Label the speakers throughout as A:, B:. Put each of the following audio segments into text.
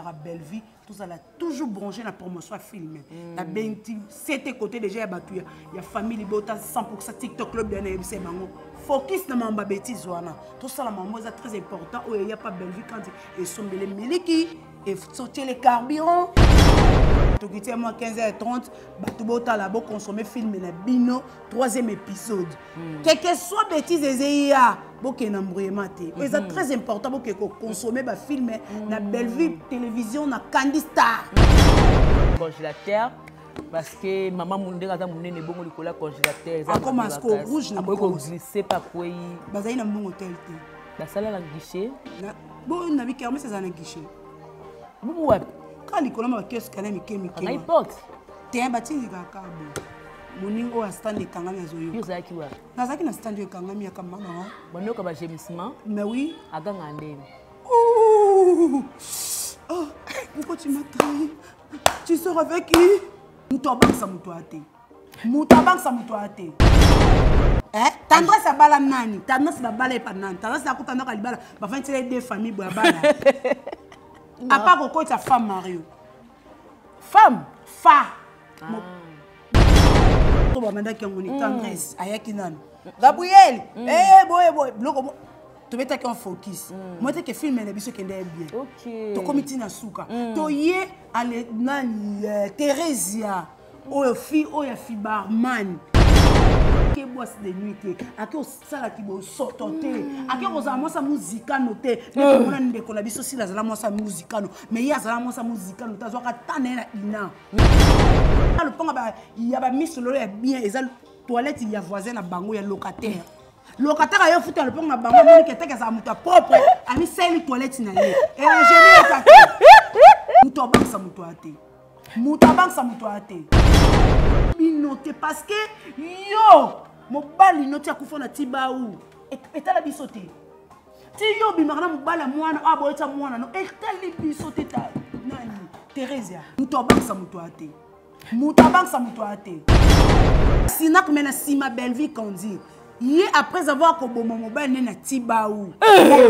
A: la belle vie, tout ça a toujours branché la promotion à filmer. La benti, c'était côté déjà il y a famille Bota 100% TikTok club de NBC bango. Focus na mamba bêtise wana. Tout ça la maman c'est très important. Il y a pas belle vie quand ils sont les miliki et sortir les carburants. Tout qui moi 15h30, tout bota là consommer film na bino 3e épisode. Quel que soit bêtise ezia, boké na mbrouillement té. C'est très important boké consommer ba film na belle vie télévision na Candy Star.
B: Congélateur parce que maman mon ndeka ta monene bongo likola congélateur
A: ça comme masco rouge na
B: ko glisser pas quoi
A: bazali na mon hôtel té
B: la salle la guichet
A: bon na bikerme c'est un guichet
B: bon ouais
A: quand likola ma kiosque kana mikemi
B: na importe
A: té batindi ka kabo moningo a stand ekangami azoyo
B: yo zaki wa
A: nazaki na stand ekangami ya kama mama
B: bonoka ba gémissement
A: mais oui
B: aganga ndeni
A: oh pourquoi tu m'as trahi tu sors avec qui Moutobank sa moutoate. Moutobank sa moutoate. Tendresse à bala nani. Tendresse à bala pas nani. Tendresse à couper dans la bala. Bah fin c'est deux familles bois bala. À part pourquoi ta femme Mario. Femme. Fa. Toi bah maintenant qui on est tendresse. Ayaki nani. Gabriel. Boy. Bloco. Tu mets un focus. Moi tu que film est biso kende bien.
B: OK.
A: To komiti na suka. To ye ale nani Theresia. O fi barman. Ke boss de nuit te. Ake o sala ki bo sotote. Ake o za mo sa musicano te. Mais ko na ndeko na biso sila za mo sa musicano. Mais ya za mo sa musicano ta zo ka tane na ina. Le ponga ba ya ba mis lolo ya bien eza toilette ya voisin na bango ya locataire. Locataire a foutu le pont à bango qui était que ça mouta propre a mis celle toilette na ye et ingénieur attaqué moutobank sa moutoate binoté parce que yo mobali noti akufa na tibaou et tala bisoté ti yo bimarana mobala mwana aboyeta mwana no et tali bisoté ta nani Theresia moutobank sa moutoate sinak mena sima belle vie qu'on dit. Après avoir kobomo mobile na tibaou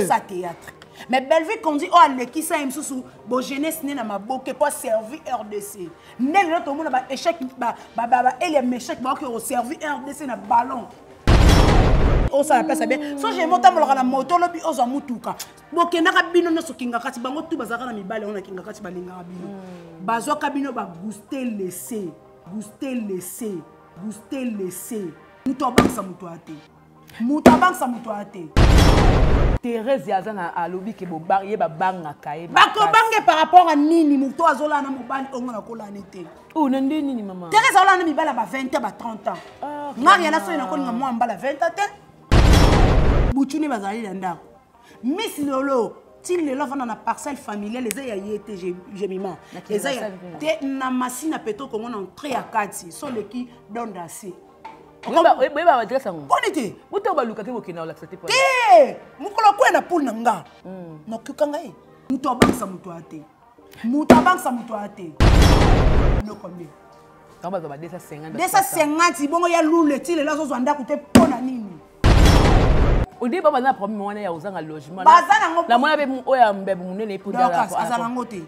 A: sa théâtre mais belle vie qu'on dit oh le qui ça aime sous bo jeunesse né na maboke pas servir RDC né le tout monde ba échec ba et les échecs ba que servir RDC na ballon oh ça passe bien so j'ai monté na moto lobi oza mutuka boke na kabino no sokinga kati bango tu bazaka na mibale on a kinga kati balinga kabino bazwa kabino ba booster laisser Moutobank sa moutoate.
B: Thérèse yazana a lobby ke bo bar ye ba banga kaye.
A: Ba ko bange par rapport à nini mouto azola na mobali ongo na kola nete.
B: Oh nende nini maman.
A: Thérèse azola na mibala ba 20 ans ba 30 ans. Maria na so ina ko nga mo mbala 20 ans te. Buchuni bazali na ndako. Miss Lolo til le lova na parcelle familiale les ya yete gemima. Les ya te na masina peto ko ngona entrée à kati so le ki dondasi.
B: Oui, bah, adresse à moi.
A: Bonité.
B: Vous t'avez lu quelque chose là, c'était pas.
A: Eh, mukolo kwa na poule nanga. No kukanga e. Moutobank sa moutoate. No combien?
B: Quand on va 250.
A: 250 bongo ya lule ti le la zo zwanda kute pona nini.
B: Au début bana problème wana ya uzanga logement.
A: La
B: mona be oya mbebe munene pour
A: dala. Donc azana ngote.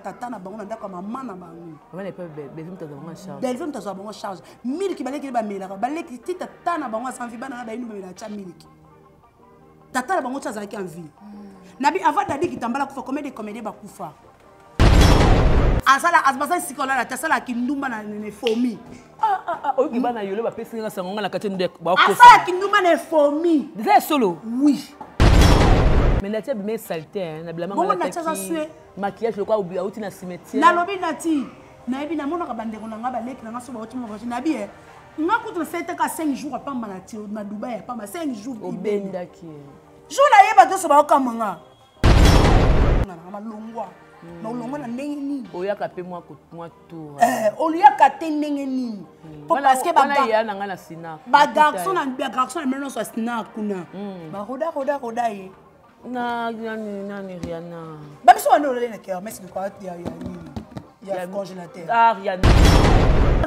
A: Tata na bango ndaka mama na bango.
B: Maman ne peut besoin de vraiment charge.
A: Besoin de vraiment charge. Miliki baleki ba mela baleki ti tata na bango sans vie bana na ba inu mela cha miliki. Tata na bango cha zaki en vie. Nabi avant dadi kitambala kufa comédie ba kufa. Asala asbasa sikola la tasala kindumba na ne fomi.
B: Oki bana yolo ba pesi nga sangonga na kati ndek ba
A: kufa. Asala kindumba na fomi.
B: Déjà solo.
A: Oui.
B: Mais la tête bien saleté hein, na blama
A: la tête
B: maquillage quoi oublié outi na cimetière.
A: Na lobi nati. Na ebi na mona ka bandeko na ngaba leki na so ba outi mo na bi eh. Ngakutu na fete ka 5 jours pa malati na Dubai pa 5 jours. Obendaki. Jour la yeba to so ba okamanga. Na malongwa. Na olongwa na ndenge nini?
B: Oyaka pe moi tour.
A: Oliaka te ndenge nini?
B: Parce que ba ya na ngana sina.
A: Ba garçon na menon so sina kuna. Ba roda ye.
B: Nani Rihanna.
A: Bah mais on a le cœur, mais c'est quoi il y a congélateur.
B: Ah Rihanna.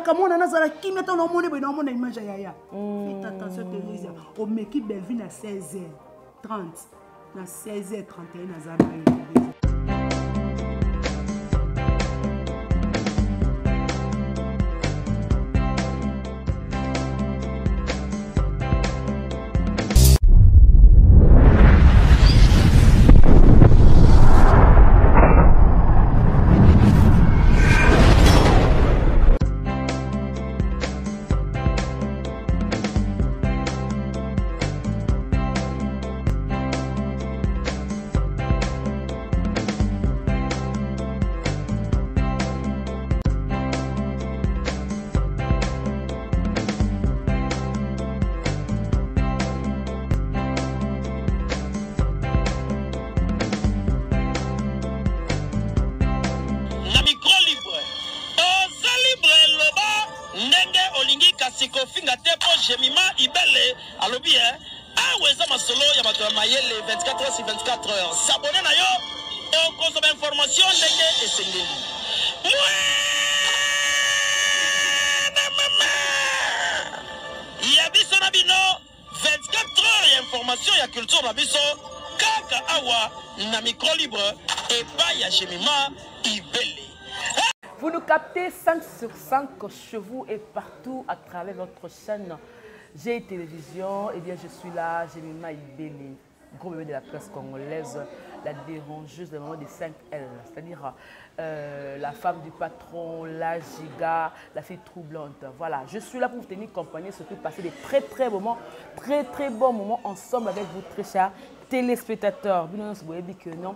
A: Comment on a ça qui met ton nom on a image ya. Faites attention Thérèse. Au meki Belvin à 16h30. Na 16h31 na Zambie.
C: Jemima Ibele alobi weza masolo ya bato ya mayele 24 heures sur 24 heures. S'abonner na yo et consommer information ndenge esengeli. Ya biso na bino 24 heures ya information ya culture na biso kaka awa na micro libre et pas ya Jemima Ibele.
B: Vous nous captez 5 sur 5 chez vous et partout à travers votre chaîne J'ai Télévision. Eh bien, je suis là, Jemima Ibele, gros bébé de la presse congolaise, la dérangeuse, le moment des 5 L, c'est-à-dire la femme du patron, la giga, la fille troublante. Voilà, je suis là pour vous tenir compagnie, surtout passer des très bons moments ensemble avec vous, très chers téléspectateurs. Vous voyez que non,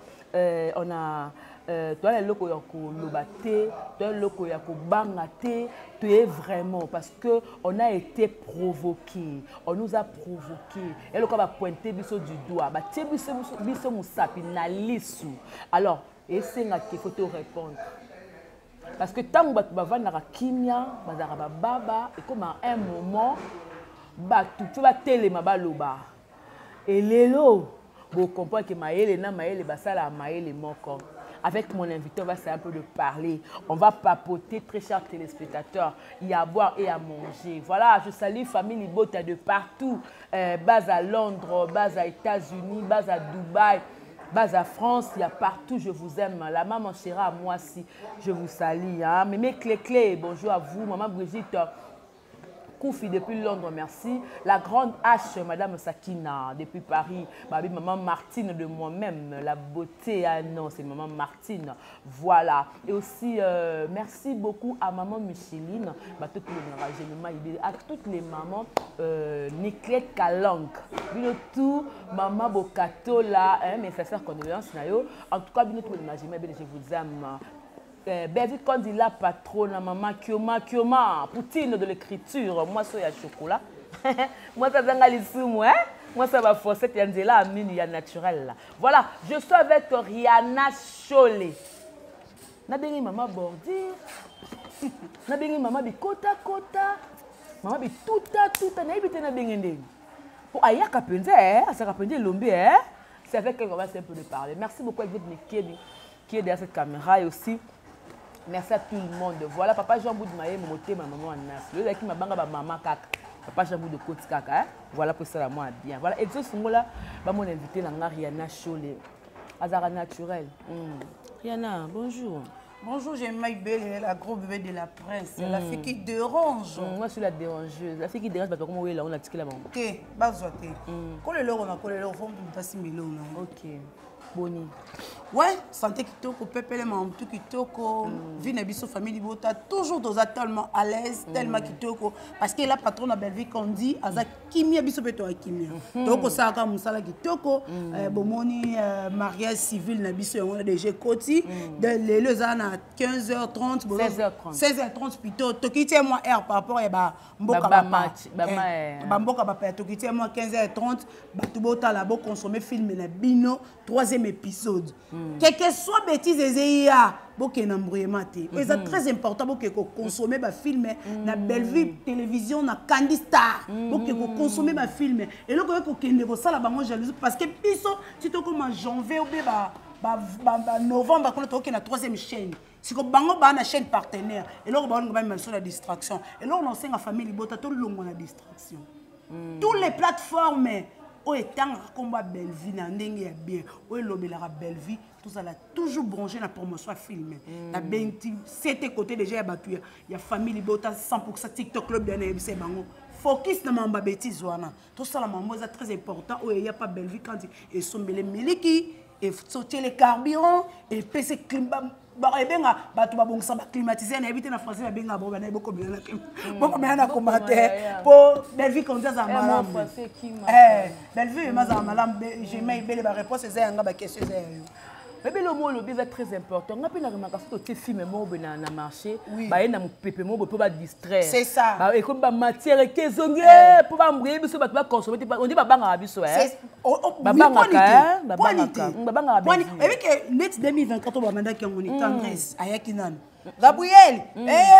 B: on a toi les locaux yako lobate, toi les locaux yako bangate, tu es vraiment parce que on a été provoqué, on nous a provoqué. Et le cas va pointer biso du doigt, bah tiens biso musapi na lisu. Alors essaye qu'il faut te répondre. Parce que tant que tu vas na kimia, bazara baba et comme à un moment, bah tu vas télé ma baloba. Et lélo, vous comprenez que maëlle na maëlle basala maëlle moko. Avec mon invité, on va essayer un peu de parler. On va papoter, très chers téléspectateurs. Il y a à boire et à manger. Voilà, je salue famille Libota de partout. Base à Londres, base à États-Unis, base à Dubaï, base à France. Il y a partout, je vous aime. La maman chérie à moi aussi, je vous salue. Hein. Mémé Clé, bonjour à vous. Maman Brigitte Koufi depuis Londres, merci. La grande H, Madame Sakina, depuis Paris. Babi, Maman Martine de moi-même. La beauté, ah non, c'est Maman Martine. Voilà. Et aussi, merci beaucoup à Maman Micheline, à toutes les mamans, Niclette Kalang. Tout, Maman Bokato, là, mes frères condoléances. En tout cas, je vous aime. Belvi quand il a patron, maman Kioma, Poutine de l'écriture, moi ça y a chocolat, moi ça zanga lissou moi, moi ça va forcer Tianzela à mine ya naturel. Voilà, je suis avec Rihanna Cholé. Na bengi maman bordir, na bengi maman bi kota, maman bi tuta na ibite na bengi ndenge. Pour aya kapenze, ça kapenze lombi c'est avec elle qu'on va un peu de parler. Merci beaucoup à Edwin qui est derrière cette caméra et aussi merci à tout le monde. Voilà, papa Jean Boudmaye, mon moté, ma maman Anas. Le gars qui m'a bangé ma maman kaka. Papa Jean Boud de Côte kaka. Voilà pour ça, moi bien. Voilà, et ce moment-là, mon invité, la Rihanna Cholé. Azara naturel. Rihanna, bonjour.
A: Bonjour, Jemima Ibele, la gros bébé de la presse. La fille qui dérange.
B: Moi, je suis la dérangeuse. La fille qui dérange, comment on est là, on a tiré la maman.
A: Ok, bazote. Quand le loro, on a collé le loro, on a si milo.
B: Ok. Boni.
A: Ouais, santé kitoko, pepele mamtou kitoko, vie na biso famille bota toujours dans tellement à l'aise, tellement kitoko parce que la patronne a belle vie qu'on dit aza kimia biso beto a kimia. Donc ça ka musala kitoko, bomoni mariage civil na biso on a déjà koti de les ana 15h30 16h30 plutôt tokiti moi heure par rapport à ba mboka ba match ba mboka ba tokiti moi 15h30 ba tout bota la bo consommer film na bino 3e épisode. Quel que soit bêtise et c'est très important pour que consommer des films na Bellevue télévision na Candy Star pour que consommer des films et là que que ça la bango jalousie parce que biso si to comme en janvier ou novembre quand on a 3e chaîne si ko bango ba na chaîne partenaire et là on va même sur la distraction et là on enseigne la famille libota tout long la distraction toutes les plateformes où est un combat Bellevue na ndenge ya bien où est l'obélara Bellevue tout ça là toujours branché la promotion filmée na benti c'était côté déjà ya batu ya famille bota 100% TikTok club bien ebise bango focus na mamba bêtise wana tout ça la maman c'est très important où il y a pas Bellevue quand et sombele miliki et sauter les carburants et PC climat ba ebenga batu ba bongisa ba climatiser na éviter na français ba benga bo na boko bien na commentaire pour Bellevue quand ça malam Bellevue maza malam j'ai mis belle ba réponse c'est nga ba question c'est
B: bébé le mot lobby est très important. On a bien remarqué que tes films mo na na marché ba na pepe mo pour ba distraire.
A: C'est ça.
B: Ba et comme ba matière kezonge pour ba mbouyer biso ba consommer on dit ba banga biso
A: ba banga et que net 2024 ba manda ki ngoni tendresse ayaki nan Gabriel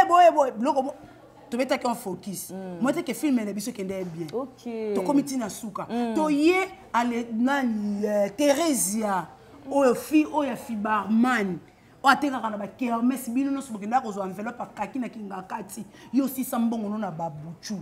A: boy bloko tu mets un focus. Moi, tu que film est bien.
B: Ok.
A: Tu commis na suka. Tu y es allé na Theresia. Oh fille, oh ya fille barman. Oh ateka kana ba kermesse bino no sobokenda ko zo enveloppe akaki na kinga kati. Yo si sambongo no na babuchu.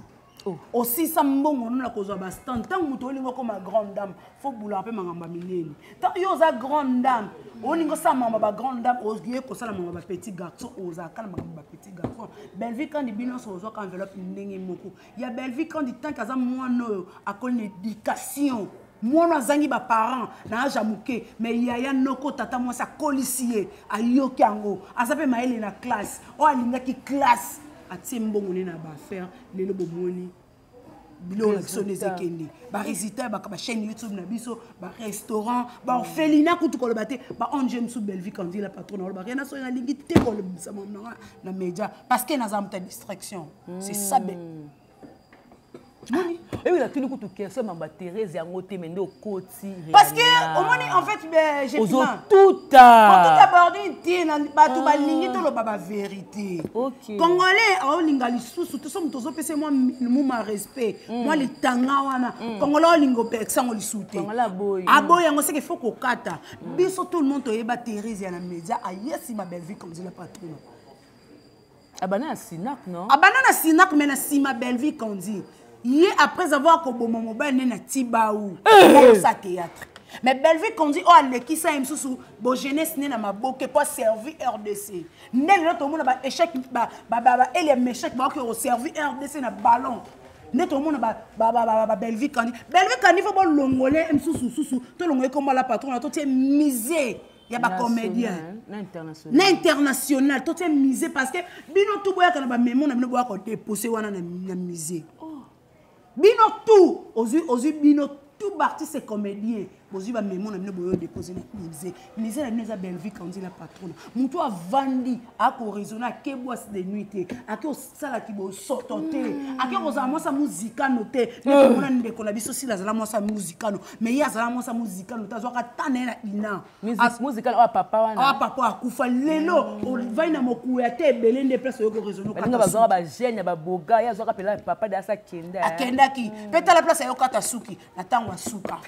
A: Aussi sambongo no na ko zo ba stand. Tant muto olingo comme grande dame, faut boula pe mangamba minene. Tant yo za grande dame, olingo sa mamba ba grande dame, ozie ko sala mamba ba petit garçon, oza kana mamba ba petit garçon. Belle vie quand di bino so zo ka enveloppe ndenge moko. Ya belle vie quand di tant kaza mwana akol éducation. Moi, je ba parents, na jamuke, mais yaya noko tata moi sa kolisier, ayoki ango, asape maele na classe, o alinga ki classe, atimbongo na ba faire, lelo bomoni. Bilo na biso nezekende, ba résister ba chaîne YouTube na biso, ba restaurant, ba orphelinat kutu ko lebate, ba onjem sous belle vie quand dit la patronne, ba rien so na lingi te ko le bisa na média parce que na zamta distraction. C'est ça ben.
B: Et oui, la tenu que tu questions ma Thérèse et Angoté mais au côté.
A: Parce que au moins en fait j'ai
B: tout
A: abordé na ba tu ba lingi to lo ba vérité.
B: OK.
A: Congolais au lingali susu to somme to pese moi ma respect. Moi les tanga wana Congolais lingo pexa ngo lisute.
B: Congolais boy.
A: Aboy ngo c'est qu'il faut ko kata. Biso tout le monde to yeba Thérèse ya na média ayesi ma belle vie comme dit la patronne.
B: Abana Sinak non?
A: Abana na Sinak mais na si ma belle vie qu'on dit. Hier, après avoir kobo mon ba na Tibaou, ça théâtre. Mais belle vie qu'on dit oh le qui ça aime sous bo jeunesse né na maboke pour servir RDC. Né là tout le monde ba échec ba et les échecs ba que servir RDC na ballon. Né tout le monde ba belle vie quand dit belle vie quand il faut bon longolais aime sous tout longolais comme la patronne tout est misé. Il y a pas comédien international tout est misé parce que bino tout boya kana ba mémo na bino boya ko déposer wana na misé. Bino tout, ozu bino tout artiste et comédien. Ozu ba mémo na bino boyo déposer na musée. Musée na bino belle vie quand dit la patronne. Muto a vandi a ko raisonner ke boisse de nuit a ke sala ki bo sototé. A ke oza mo sa musica noté. Ne ko na ndeko na biso si la zala mo sa musica no. Mais ya zala mo sa musica no tazo ka tane na ina.
B: Musical o papa wana.
A: Ah papa akufa lelo o vai na moku ya te belende place yo ko raisonner
B: ka. Nga bazo ba jeune ba boga ya zo ka pela papa da sa kenda.
A: Akenda ki. Peta la place yo kata suki na tangwa suka.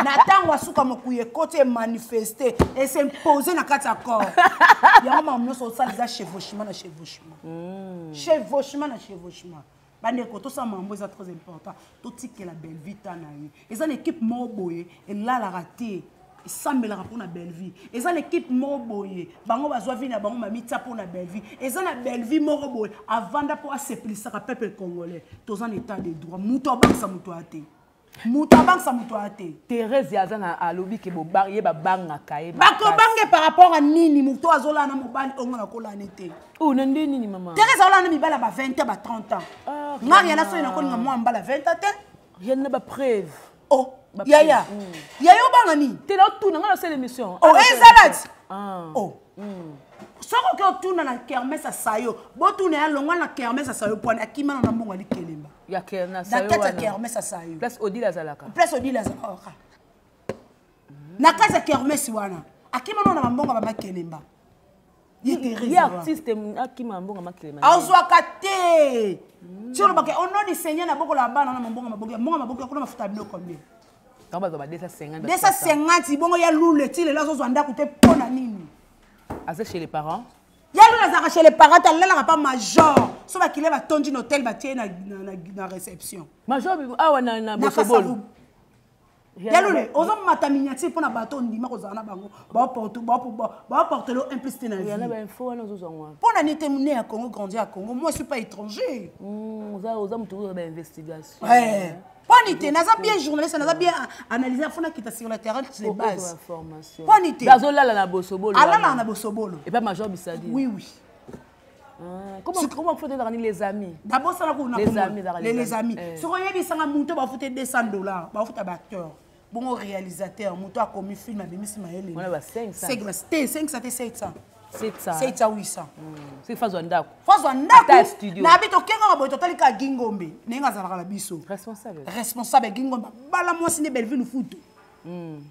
A: Na tangwa suka mokuye côté manifester et s'imposer na kata corps. Ya mama mno ça les chevauchement na chevauchement. Chevauchement na chevauchement. Bande ko to ça mambo c'est très important. To tike la belle vie tana yi. Et ça l'équipe moboye et là la raté. Et ça me la pour na belle vie. Et ça l'équipe moboye. Bango bazwa vie na bango mami ta pour na belle vie. Et ça na belle vie moboye avant da pour aseplir ça peuple congolais. Tous en état de droit. Muto bank sa muto ate. Moutabank sa muto ate.
B: Thérèse yazana a lobby ke bo barrier ba banga kae.
A: Bako bange par rapport à nini muto azola na mobali onga kola nete.
B: Oh nende nini maman.
A: Thérèse azola na mibala ba 20 ans ba 30 ans. Ngari na so ina ko nga mo mbala 20 ans te.
B: Rien na ba preuve.
A: Oh yaya. Yaya obanga ni.
B: Te la tout na c'est l'émission.
A: Oh ezalat. Oh. Soko ke tout na kermesse à sayo. Bo tout na longwa na kermesse à sayo pona akima na mbongo ali kelemba.
B: Ya kerna sayo.
A: Na kata kermesse à sayo.
B: Place Odile Zalaka.
A: Place Odile Zalaka. Na kata kermesse wana. Akima na mbongo ba kelemba.
B: Il artiste akima mbongo ma kelemba.
A: Azwa kate. Sur le baquet on a enseigné na boko la bana na mbongo maboke kuna mafuta bilo combien.
B: Kamba zo ba 250.
A: 250 bongo ya lule ti le la zo zwanda kute pona nini.
B: Azé chez les parents.
A: Il y a chez les parents, il n'y a pas major. Sauf qu'il est attendu dans l'hôtel, il y a une réception.
B: Major, ah ouais, na bosobolo.
A: Il y a le, aux hommes mataminiati pour na bateau, on dit ma cause na bango, ba porter l'eau implicité na vie.
B: Il y a une info na zo zangwa.
A: Pour na nité né à Congo, grandi à Congo, moi je suis pas étranger.
B: Aux hommes toujours dans investigation.
A: Ouais. Ponité, n'a pas bien journaliste, n'a pas bien analysé à fond qui est sur le terrain les bases. Ponité.
B: Dazola la na bosobolo.
A: Ala na bosobolo.
B: Et pas major Bissadi.
A: Oui.
B: Comment faut dire les amis?
A: D'abord ça
B: les amis.
A: Les amis. Si on y a ça monter ba foutre $200, ba foutre acteur. Bon réalisateur, monter a commis film a mis Maël.
B: On a 500.
A: 500 700.
B: 700
A: 800.
B: C'est fazo ndako.
A: Fazo ndako.
B: Studio.
A: Na bito kenga boy total ka Gingombe. Nenga za la biso. Responsable Gingombe. Bala moi sine Belleville foot.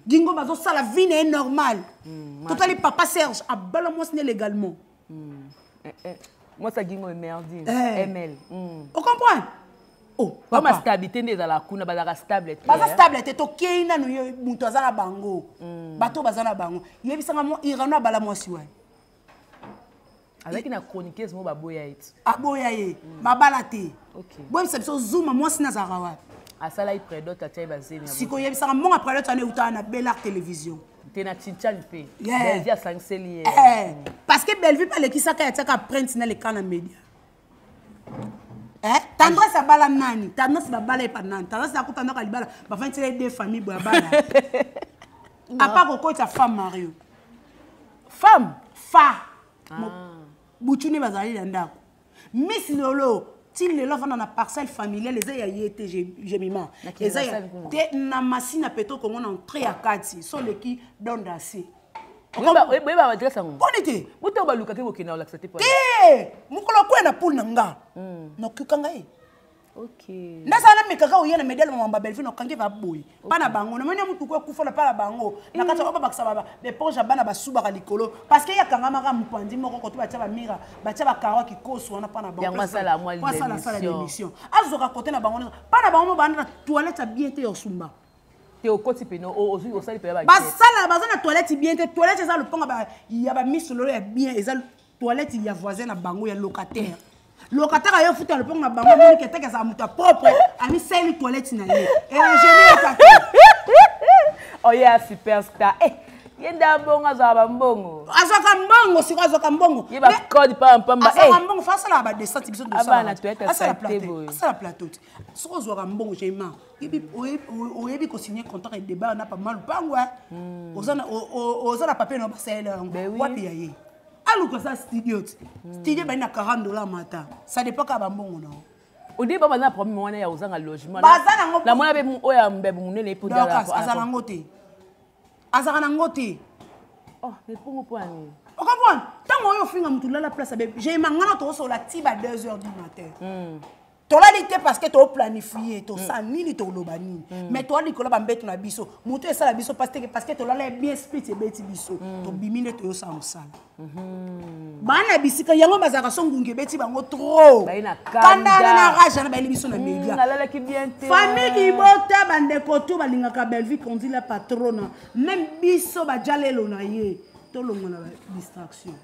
A: Gingombe zo sala vie est normal. Total papa Serge a bala moi sine légalement.
B: Moi, ça guingo merdine. ML.
A: On comprend? Oh,
B: papa. Ma stabilité n'est dans la couna, la stable.
A: Baza stable, t'es toqué, na nous moutazana bango. Bateau bazana bango. Yebisanga mo irano bala moi si ouais.
B: Avec une chroniqueuse, moi baboya it.
A: Aboya ye, babalate.
B: Ok.
A: Bon, c'est ça zoom moi si na zarawa.
B: À ça là il prédote à taille basée.
A: Si ko yebisanga mo après l'autre année uta na Bel Art télévision.
B: T'es na chinchan pe. Bellevue à 5 céliers.
A: Parce que Bellevue pas les qui ça ka tsaka print na les canaux média. Tendresse à bala nani, tendresse à bala pas nani, tendresse à kutana ka libala, ba fantile deux familles ba bala. À part ko ta femme Mario.
B: Femme
A: Boutuni bazali ndako. Miss Lolo, ti lelo vana na parcelle familiale les ya yete gemima. Les ya te na masina peto kongo na entrée à kati, so le qui donne d'assez.
B: Oui, bah, adresse à moi.
A: On était.
B: Vous t'avez lu quelque chose là, c'était pas.
A: Mukolo ko na poule nanga. No kukanga e.
B: Ok.
A: Ndasa na mekaka oyena medel mamba Bellevue no kange va boy. Bana bango, na mena mutu ko kufa pa la bango. Na kata oba bakisa baba, be ponja bana basuba ka likolo parce que ya kanga maka mpandi moko ko to ba tia ba mira, ba tia ba kawa ki koso wana pa na bango.
B: Ya masala moi
A: l'émission. Azoka côté na bango, pa na bango bana toilette bien te osumba.
B: T'es au côté peno au sali pe ba.
A: Basala bazana toilette bien te toilette ça le ponga ba ya ba Miss Lolo ya bien eza toilette ya voisin na bango ya locataire. Locataire a foutu le pont na bango mais qui était que ça muta propre a mis celle toilette na ye et ingénieur ta
B: oh yeah superstar yenda bonga za bambongo
A: azoka mbongo siko azoka mbongo
B: yeba code pa mpamba
A: azoka mbongo face la ba descente biso de ça
B: abana toilette ça plateau
A: ça la plateau siko azoka mbongo jema ibi oyebi ko signer contrat et débat na pas mal pangwa ozana papier no basela wapi ya ye aluka ça studio ba na $40 matin ça dépend ka bambongo non
B: au début ba na problème wana ya ozanga logement
A: la
B: mona be oya mbebe munene pour dala
A: azana ngote azana ngote
B: oh mais pour moi point
A: on comprend tant oyo finga mutu la place be j'ai mangana to so la tiba 2h du matin tola lité parce que to planifié to ça nini to lobani mais to li kola ba mbeto na biso mutu esa la biso parce que to la bien split e beti biso to bimine to yo sa musala bana bisika yango bazaka songunge beti bango trop kanda na raja na ba biso na media
B: nalala ki bien te
A: famille ki bota bande koto balinga ka Bellevue kondi la patronne même biso ba jalelo na ye to longo na distraction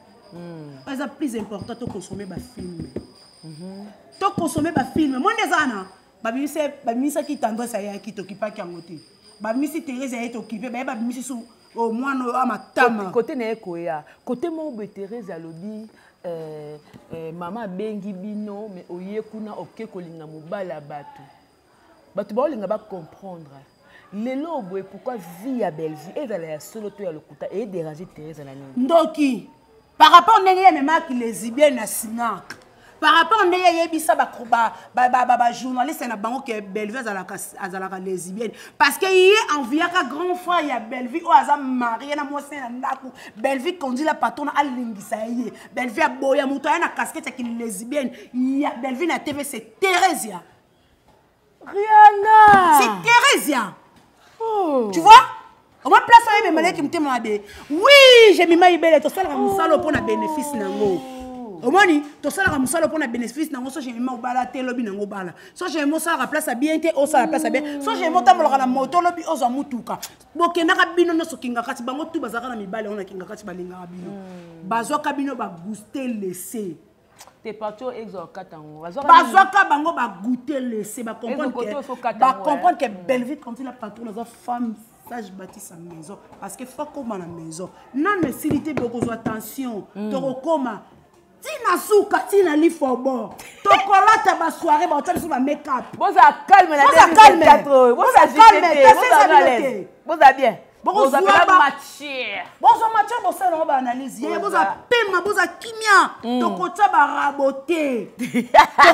A: c'est plus important to consommer ba film to consommer ba film moi ndezana babimisa ki tendance ya ki to kipa ki angote babimisi Thérèse ya to kipe ba babimisi su au moins no amatama
B: côté na ekoya côté mo be Thérèse alobi mama bengi bino mais oye kuna oke kolinga mobala batu ba olinga ba comprendre lelo boy pourquoi vie ya Bellevue ezala ya solo to ya lokuta et déranger Thérèse na nini
A: ndoki par rapport ndenge ya mema ki lesbienne na Sinac par rapport à yebisa ba journaliste na bango que Bellevue azalaka lesbienne parce que il est envia ka grand frère ya Bellevue o aza marié na mwasi na ndako Bellevue conduit la patronne à lingisa ye Bellevue a boya muto na casquette qui lesbienne ya Bellevue na TV c'est Thérèse
B: Rihanna
A: c'est Thérèse tu vois on va placer même malaki mtema de oui j'ai mis ma ibele to sala musalo pour na bénéfice nango omoni to sala musalo pour na bénéfice nango so j'ai mis ma bala te lobi nango bala so j'ai mo sala place bien te o sala place bien so j'ai mo tamoloka na moto lobi o za mutuka bokenda ka bino no so kinga kati bango tu bazaka na mibale on na kinga kati balinga bino bazwa ka bino ba guster laisser
B: t'es parti au exo katango
A: bazwa ka bango ba goûter laisser ba comprendre que Bellevue quand il a patron la femme sage bâti sa maison parce que faut comme à la maison non mais s'il était beaucoup attention to koma tina souka tina li fobo to kolata ba soirée ba hôtel sur ba make up
B: boza calme la 2024 boza bien boza matière
A: boza matière boza na ba analyse boza pema boza kimia to kota ba raboter to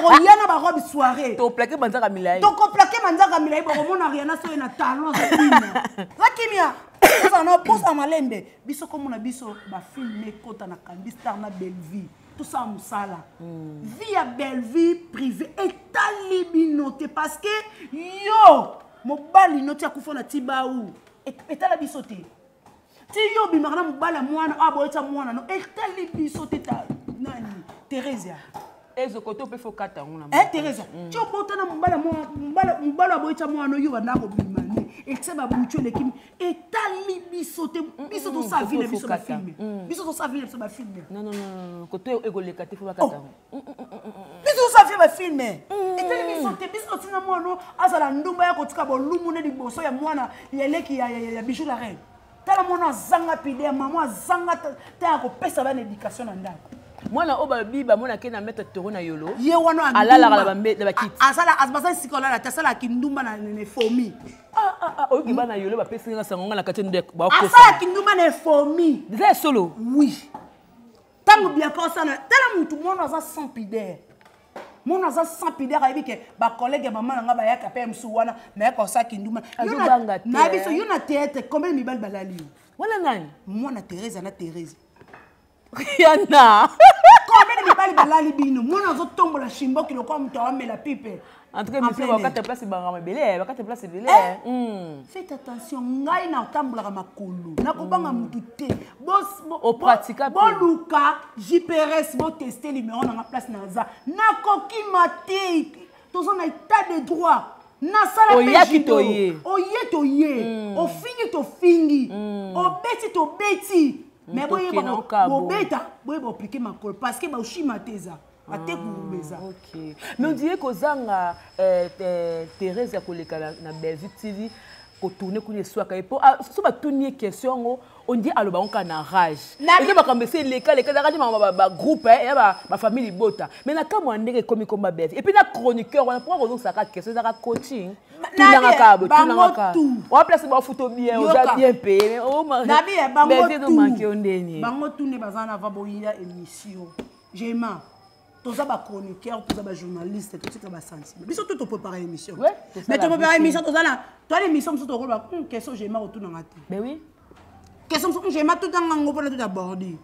A: koyana ba robe soirée
B: to plaquer manzaka milai
A: bo mona Rihanna so na talon za kimia ça na posa malembe biso comme na biso ba filmer kota na kandi star na Bellevue tout ça musala vie à Bellevue privée et libinoté parce que yo mobali noti akufona tibaou et la bisoté ti yo bimara mobala mwana abo eta mwana no et libisoté ta nani Thérèse.
B: Ezo koto pe fo kata ngona.
A: Thérèse. Tu obota na mbala boita mwana yo bana ko bimane. Et ça ba butu le kim et tali bisote bisoto sa vie biso ba filmer. Bisoto sa vie biso ba filmer.
B: Non. Koto ego le kata fo ba kata.
A: Bisoto sa vie ba filmer. Et tali bisote bisoto na mwana azala ndumba ya kotika bolumu ne liboso ya mwana ya leki ya bijou la reine. Tala mwana zanga pide maman zanga ta ko pesa ba éducation na ndako.
B: Mwana oba biba mwana kena mettre toro na yolo.
A: Ye wana
B: alala la ba kit.
A: Asala asbasa sikola la tasala kindumba na ne fomi.
B: Oki bana yolo ba pesa nga sangonga na kati ndek ba ko.
A: Asala kindumba na fomi.
B: Déjà solo.
A: Oui. Tango bien comme ça tala mutu mwana za sans pidère. Mwana za sans pidère ayebi ke ba collègue maman nga ba yaka pe msu wana na ko sa kindumba. Na biso yo na théâtre combien mi bal balali.
B: Wala nani?
A: Mwana Thérèse na Thérèse.
B: Yana.
A: Combien de balles balali bino? Moi nazo tombola shimbo ki lokwa muto amela pipe.
B: En tout cas, monsieur wakati place bangama belé, wakati place belé.
A: Faites attention, ngai na tambola makolo. Na kobanga mutu te.
B: Au pratique
A: bon luka, JPRS bo tester numéro na place naza. Na koki mate. Tozo na état de droit. Na sala
B: pe
A: oye to ye. O fingi to fingi. O beti to beti. Mais boye bobeta boye appliquer ma col parce que ba ushimatiza ate kubeza.
B: OK. Mais on dirait que zanga Thérèse ya koleka na Belgique TV ko tourner kuni swaka et pour so ba tourner question on dit aloba on kana rage. Et ba kambese leka da kadi ba groupe et ba famille bota. Mais na kamo ndeke komi komba Belgique. Et puis na chroniqueur on prend raison ça question ça coaching. Tunanga kabo tunanga. On place ba photo bien on a bien payé. Oh ma.
A: Nabi bango
B: manqué ondeni.
A: Bango tune bazana va boyila émission. J'aime toza ba chroniqueur, toza ba journaliste, tout ça ba sensible. Biso tout préparer émission. Mais tu préparer émission toza là. Toi l'émission tout rôle ba question j'aime retour na ngati.
B: Mais oui.
A: Question j'aime tout dans ngo pour tout aborder.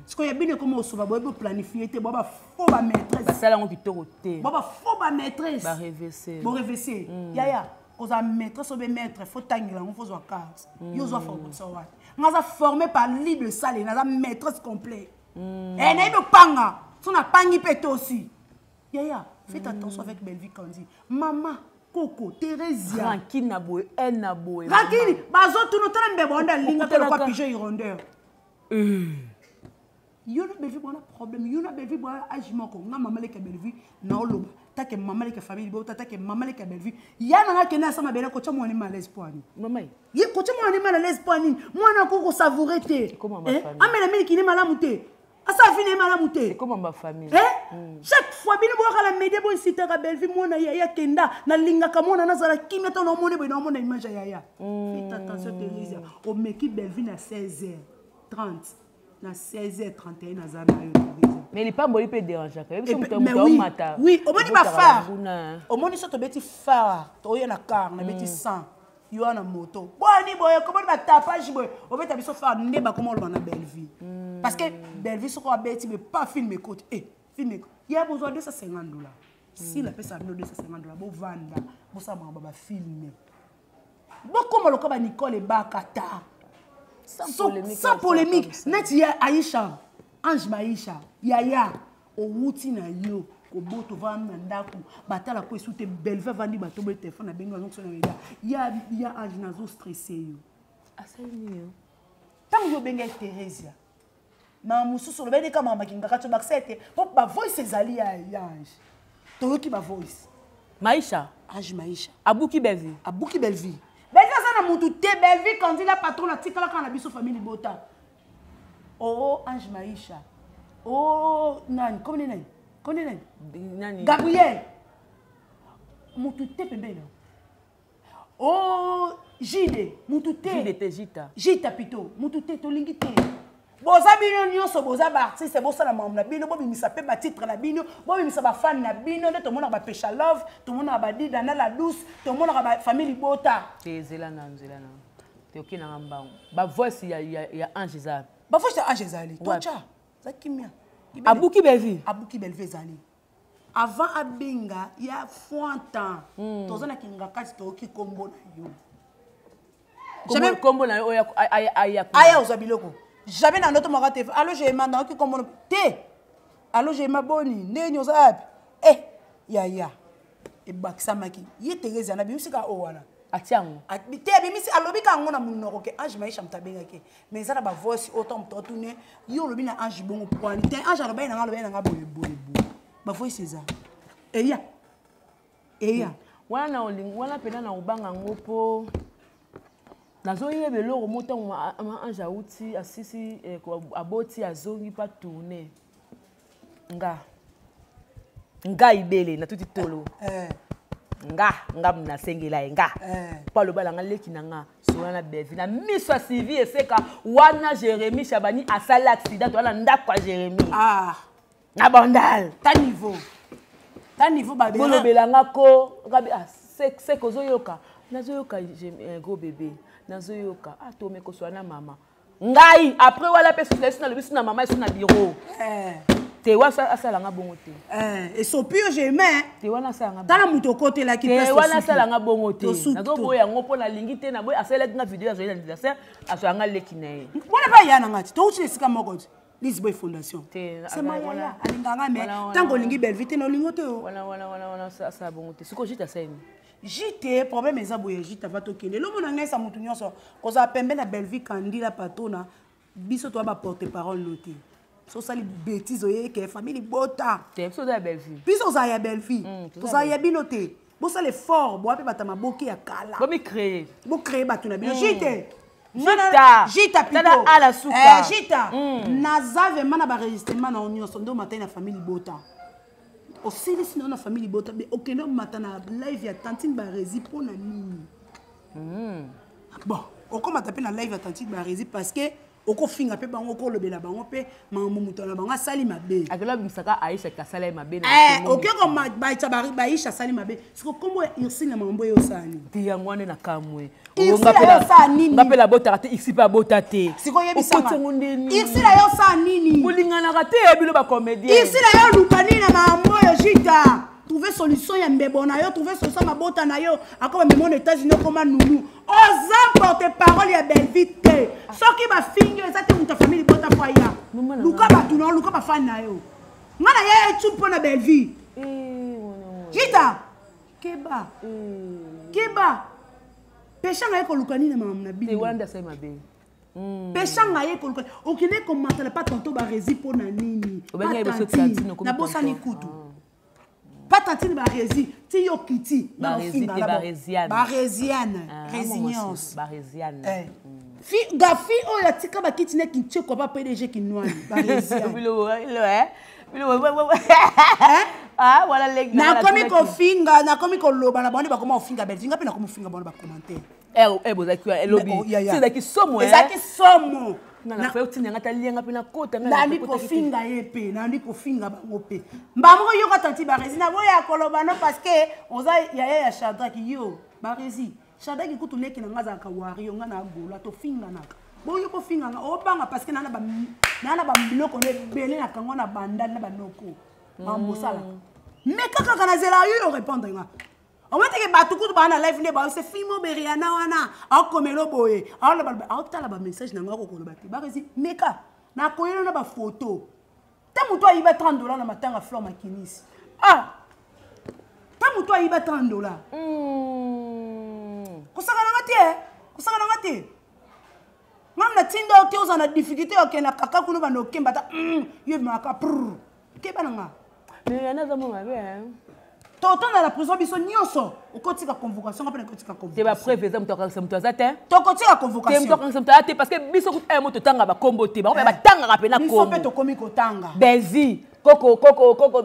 A: Parce que y a bien comment so ba boy planifier te ba faux ba maîtresse.
B: Ba sala ngo kitoko te.
A: Ba faux ba maîtresse.
B: Ba reverser.
A: Bo reverser. Ya. Oza maîtresse obe maître faut tangila on faut zo carte. Yo zo formation wa. Ngaza formé par libre salle na maîtresse complet. Et na do panga. On a pangi pété aussi. Yaya, faites attention avec Belvi Kandi. Maman, Coco, Thérèse.
B: Tranquille na boy, elle na boy.
A: Tranquille, bazo tout notre temps bebonda linga te quoi pigeon hirondeur. Yo na Belvi bon problème, yo na Belvi bon agiment ko na maman le ka Belvi na oloba. Ta ke maman le ka famille bo ta ke maman le ka Belvi. Ya na ke na sama bela ko cha mwana malaise poani.
B: Maman.
A: Ye ko cha mwana malaise poani. Mwana ko savourer te.
B: Comment ma famille?
A: Amela mili ki ni malamu te. Ça finit malamu te.
B: Comment ma famille?
A: Chaque fois bino bo kala média bo cité ka Belvi mona ya kenda na linga ka mona na zala kimia to no mona bo no mona image ya. Faites attention Thérèse. O meki Belvi na 16h30 na 16h31 na zana yo Thérèse.
B: Mais il pas bon il peut déranger quand même.
A: Mais oui, oui, au moni ba phare. Au moni so to beti phare. To ya na car na beti 100. Yo na moto. Boni boy comment ba tapage boy. O beta biso phare ndeba comment le na Belvi. Parce que Belvi sera bête, mais pas filmer côté. Filmer. Il y a besoin de $250. Si la personne a $250, bon vendre, bon ça va filmer. Bon comme le cas Nicole et Bakata. Sans polémique. Net ya Aïcha, Ange Maïcha, Yaya, au wuti na yo, au boto vendre ndaku, batala ko soute Belvi vandi bato be téléphone na benga donc na média. Il y a Ange nazo stressé yo.
B: Ah ça ni yo.
A: Tant yo benga Thérèse. Na mususu lo bene kama makinga kacho baksete pop ba voice ezali ya Ange toyoki ba voice
B: Maïcha
A: Ange Maïcha
B: Abuki Belvi
A: Belvi ça na mutu te Belvi quand il a patron la tikala kana biso famille bota oh Ange Maïcha oh nani comme nani Gabriel mutu te pembeno oh Jide mutu te Jita pito mutu te to lingi te boza bino nyonso boza ba artiste boza na mamna bino bo bimisa pe ba titre na bino bo bimisa ba fan na bino nde to mona ba Pesha Love to mona ba Dida na la douce to mona ba famille bota
B: tezela na te okina ngamba ba voice ya Ange za
A: ba voice ya Ange zali tocha za kimia
B: Abuki Belvi
A: zali avant abenga ya fointan tozana kinga kati to ki kombo na yo
B: jamais kombo na yo
A: aya ozabiloko jamais dans notre marate. Alors j'ai demandé qui comment té. Allô, j'ai ma bonne. Nenyo zap. Eh, ya. Et baksamaki. Ye Thérèse na bimisi ka owana.
B: Atiango.
A: Te bimisi alobi ka ngona munoko ke ange maisha mtabenga ke. Mais ça ba voice autant mtotune. Yo lobi na ange bongo poani. Te ange alobi na ngalo na ngabo boye. Ba voice ça. Eya.
B: Wana oling wana pena na ubanga ngopo. Nazo yebe loro motango ma ange auti asisi aboti azongi pa tourner. Nga ibele na tuti tolo. Nga mna sengela nga. Pa lo bala nga leki na nga soana bevi na miso Sylvie eseka wana Jérémy Chabani asala accident wala ndakwa Jérémy. Na bandal. Ta niveau ba bela. Bolo bela nga ko gabi c'est kozo yoka. Nazo yoka un gros bébé. Nazo yoka to me ko soana mama. Ngai après wala pe sur na le na mama sur na bureau. Te wana asala nga bongo te.
A: Et so pio j'aimais.
B: Te wana asala nga.
A: Tala muto côté là qui
B: passe. Te wana asala nga bongo te. Nazo boya ngopo na lingi te na boy asala nga vidéo azoyela anniversaire asala nga leki na ye.
A: Wana ba yana ngati. To uchi sika moko. Lisboy Fondation. C'est maya. Alinganga me. Tango lingi belle vite no lingo te.
B: Wana asala bongo te. Siko jita saini.
A: Jité problème eza boye jita va tokende. Lo mona ngesa mutu nyonso. Ko za pembe na belle vie kandila patona. Biso to ba porte parole noté. So ça les bêtises que famille bota.
B: T'es so da belle fille.
A: Puis so ça ya belle fille. To ça ya binoté. Bo ça les fort, bo apé batama boki ya kala.
B: Bo mi créer.
A: Bo créer batuna bien.
B: Jita
A: plutôt.
B: Tada ala suka.
A: Jita. Nazave mana ba registrement na union sondo matin na famille bota. Au service na famille bota mais aucun homme matin na live ya tantine ba rési pour na nini. Bon, on commence à taper na live ya tantine ba rési parce que oko finga pe bango ko lobela bango pe mamuto na bango sali mabe
B: akela bisaka Aisha ka sali mabe
A: na oke ko ba tabari ba Aisha sali mabe siko kombo Ursine mambo yo sani
B: ti yangwane na kamwe
A: ngapela
B: bota te ici pa bota te
A: siko yebisanga Ursine yo sa nini
B: bulingana ka te ebilo ba comédien
A: Ursine yo lupani na mambo yo jita trouver solution ya mbebo na yo trouver solution mabota na yo akoma memo na États-Unis koma nunu oza porte parole ya belle vite soki ba fingi ezate muta famille bota kwa ya luka ba tuno luka ba fan na yo ngana ya etu pona belle vie jita keba peshanga eko lukani na mama na bino
B: wanda sai mabe
A: peshanga eko lukani okine ko matala pas tonto ba rési pona nini na bosa ni kutu pas tantine ba rési ti yo kiti
B: ba
A: résienne résilience fi gafi o ya tika ba kiti ne kinche ko ba PDG kinwani ba résienne
B: voilà les
A: na komi ko loba na boni ba koma ofinga belle ngapi na komi ofinga boni ba commentaire
B: bozaki elobi c'est somo
A: ezaki somo
B: na fa uti ngata lienga pe na kota
A: na ndi ko finga yepe na ndi ko finga bango pe mbamoko yo ka tanti ba rési na boya koloba no parce que oza ya Shadrack yo ba rési Shadrack kutu neki na ngaza ka wari yo ngana gola to finga naka boyo ko finga nga obanga parce que nana ba biloko ne belé na kango na bandal na banoko mambosala mais kaka kana zela yo répondre nga on va te que batuku ba na live ne ba se filmo beriana wana akomelo boye ala ba tala ba message na ngako ko ba te ba rési meka na koyela na ba photo ta muto ayiba $30 na matanga fleur makinisi ta muto ayiba $30 kusaka na ngati ngam na tindo te uzana difficulté okena kaka kuno bando kemba ta yo maka ke bananga
B: mais yana za mo mabe
A: T'entends dans la prison, ils sont nyonso. Au côté de la convocation, après le côté de la convocation.
B: Tu vas préférer me toquer comme ça, t'es?
A: Ton côté de la convocation.
B: Tu me toques comme ça, parce que biso est mon tanga ba combo te, ba ba tanga rapena combo.
A: Biso pe to komi ko tanga.
B: Bezi, coco,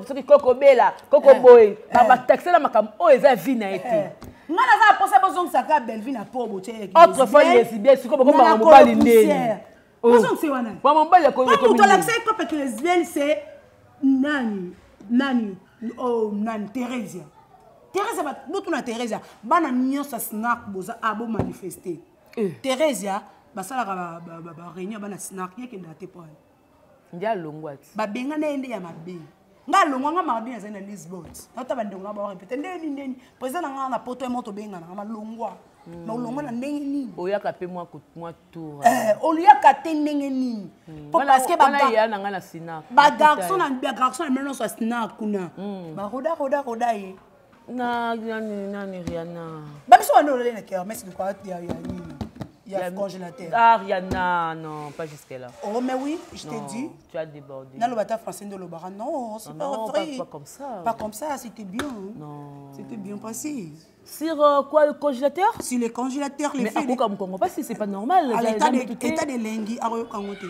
B: soki coco bela, coco boy, ba taxer la makam o eza vie na été.
A: Ngana za posa bozong saka Belvi na po boche.
B: Autrefois les lesbiennes, c'est comme ba mobali ndeni.
A: Bozong se wana.
B: Ba mobali ko ko.
A: Comme to l'accès ko que lesbiennes c'est nani. Oh, nan Thérèse. Thérèse ba botu na Thérèse. Bana nyonso snack boza abo manifester. Thérèse ba sala ba réunion bana snack yeke ndate point.
B: Ndia longwati.
A: Ba benga na ende ya mabe. Nga longwa nga mardi na Lisbon. Nota ba ndonga ba répéter ndeni. Président nga na poto moto benga na longwa. mais olongwa na ndenge nini
B: oyaka pe moi tour
A: oluyaka te ndenge nini parce que bagarçon na meno so sina kuna baroda ye
B: nani Rihanna
A: babiso banolele na cœur mais c'est quoi ya nini ya congélateur
B: ah Rihanna non pas jusque là
A: oh mais oui je t'ai dit
B: tu as débordé
A: dans le bata français de l'Obara non c'est pas vrai pas comme ça c'était bien
B: non
A: c'était bien passé
B: sur quoi le congélateur
A: sur les congélateurs les
B: filles mais comme Congo pas si c'est pas normal
A: l'état de lengi aroyo kangote